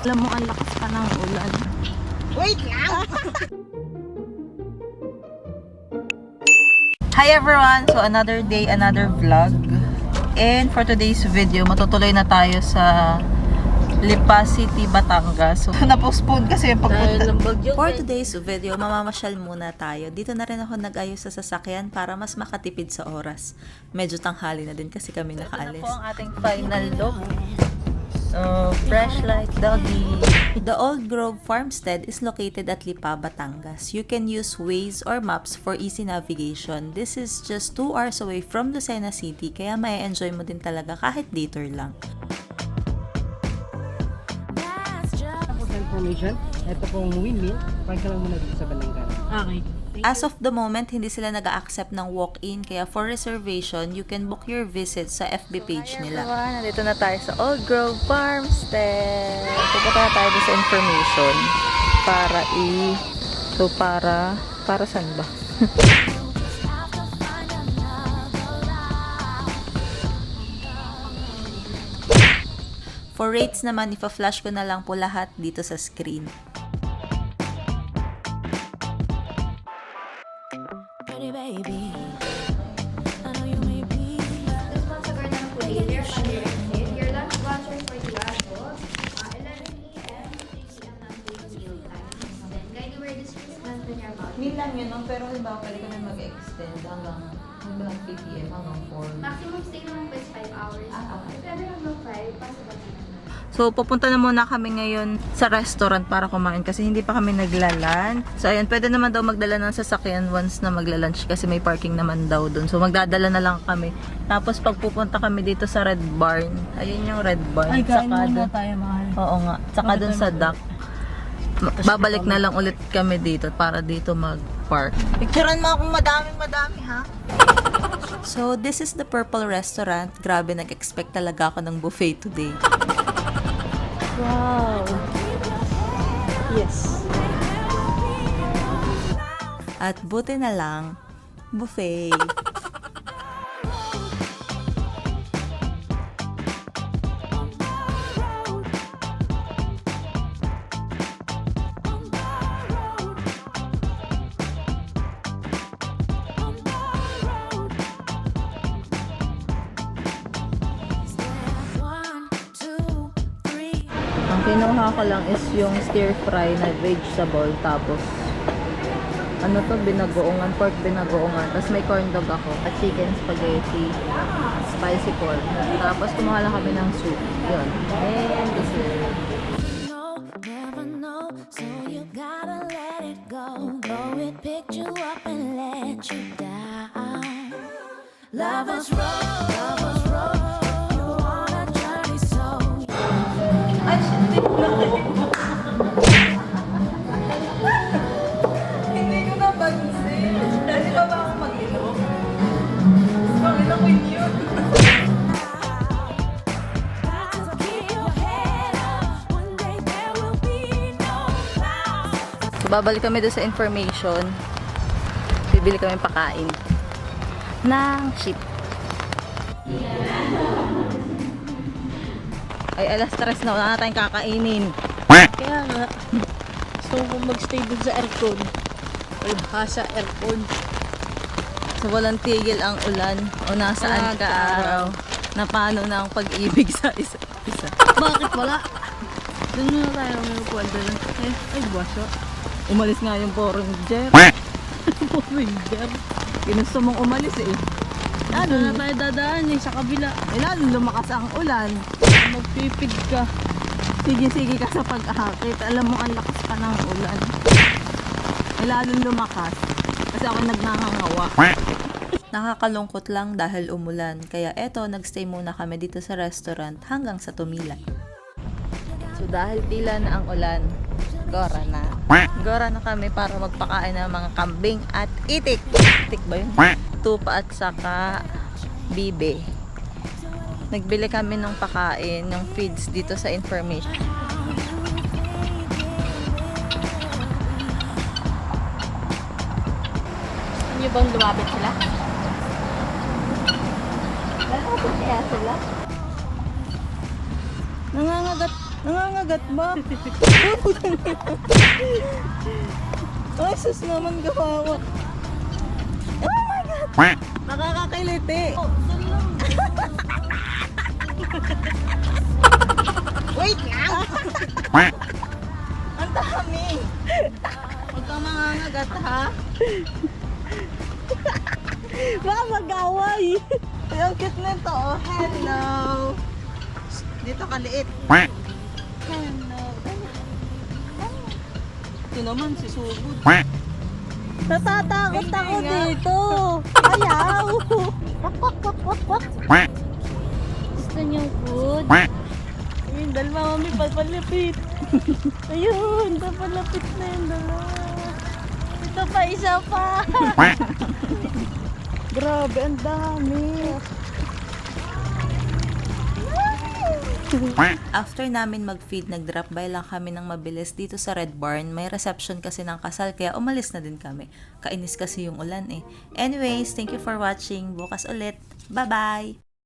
Alam mo, ang lakas pa ng ulan. Wait lang! Hi everyone! So another day, another vlog. And for today's video, matutuloy na tayo sa Lipa City, Batangas. So na-postpone kasi yung pagpunta. For today's video, mamamasyal muna tayo. Dito na rin ako nag-ayos sa sasakyan para mas makatipid sa oras. Medyo tanghali na din kasi kami nakaalis. Ito na po ang ating final look. Fresh like doggy. The Old Grove Farmstead is located at Lipa, Batangas. You can use Waze or maps for easy navigation. This is just 2 hours away from Lucena City, kaya may enjoy mo din talaga kahit detour lang. Information, ito pong windmill, park ka lang muna dito sa bandang kanan. Okay. As of the moment, hindi sila nag-accept ng walk-in, kaya for reservation, you can book your visit sa FB page nila. Everyone, nandito na tayo sa Old Grove Farmstead. Pupunta na tayo sa information para saan ba? For rates naman, ipa-flash ko na lang po lahat dito sa screen. Baby, I know you may be. This one's a garden of your lunch voucher for the adults, 11 a.m. to 3 p.m. ng meal time. Then, guide you where this is meant in your voucher. Meal lang yun, no? Pero halimbawa pwede kami mag-extend hanggang 3 p.m. hanggang 4. Maximum stay naman po is 5 hours. Okay. If ever hanggang 5, possible naman. So, pupunta na muna kami ngayon sa restaurant para kumain kasi hindi pa kami naglalan. So, ayun, pwede naman daw magdala ng sasakyan once na magla-lunch kasi may parking naman daw dun. So, magdadala na lang kami. Tapos, pag pupunta kami dito sa Red Barn, ayun yung Red Barn. Ay, kain Saka muna dun- tayo, mahal. Oo nga. Saka dun sa dock. Babalik na lang ulit kami dito para dito mag-park. Picturean mo akong madami ha? So, this is the Purple Restaurant. Grabe, nag-expect talaga ako ng buffet today. Wow. Yes. At buti na lang, buffet. Ang kinuha ko lang is yung stir fry na vegetable, tapos ano to, binagoongan, pork binagoongan, tapos may corn dog ako, at chicken spaghetti, spicy corn, tapos kumuha lang kami ng soup, yun, and dessert. No, never know, so you gotta let it go. Though it picked you up and let you down. Lovers roll, lovers roll. You wanna journey so. Ay, shit, hindi ko napansin. Dali pa ba ako mag-ilok? Panginoon ko yun. Keep your head up. One day there will be no clouds. So, babalik kami doon sa information. Bibili kami pakain ng ship. Ay, alas 3 na. Wala na tayong kakainin. Kaya nga, gusto ko magstay dun sa aircon. Or sa aircon. So, walang tigil ang ulan. O nasaan ka araw. Na paano na ang pag-ibig sa isa't isa. Bakit wala? Doon muna tayo may upuan doon. Ay, buwaso. Umalis nga yung foreigner. Foreigner. Ginusto mong umalis eh. Ano na tayo dadaan eh, sa kabila. Eh, lalo lumakas ang ulan. Magpipid ka. Sige-sige ka sa pag-ahakit. Alam mo, ang lakas pa ng ulan. Eh, lalo lumakas. Kasi ako nagnangangawa. Nakakalungkot lang dahil umulan. Kaya eto, nagstay muna kami dito sa restaurant hanggang sa tumila. So dahil tila na ang ulan, gora na. Gora na kami para magpakain ng mga kambing at itik. Itik ba yun? Tupa at saka bibe. Nagbili kami ng pakain, ng feeds dito sa information. Ano bang lumapit sila? Lalapit kaya sila? Nangangagat Nangangagat ba? Ay, sus naman gawawa. Oh my God! Nakakakiliti. Wait lang! Ang dami! Huwag kang mangangagat, ha? Baka mag-away. Ay, ang cute nito, oh. Hello! Dito kaliit. Hello. Ito naman, si Sugod. Natatakot Hindi ako nga. dito. Ayaw. Gusto niyo food? Ayun, dalawa mami, papalapit. Ayun, papalapit na yung dalawa. Ito pa, isa pa. Grabe, ang dami. After namin mag-feed, nag-drop by lang kami ng mabilis dito sa Red Barn. May reception kasi ng kasal kaya umalis na din kami. Kainis kasi yung ulan eh. Anyways, thank you for watching. Bukas ulit. Bye-bye!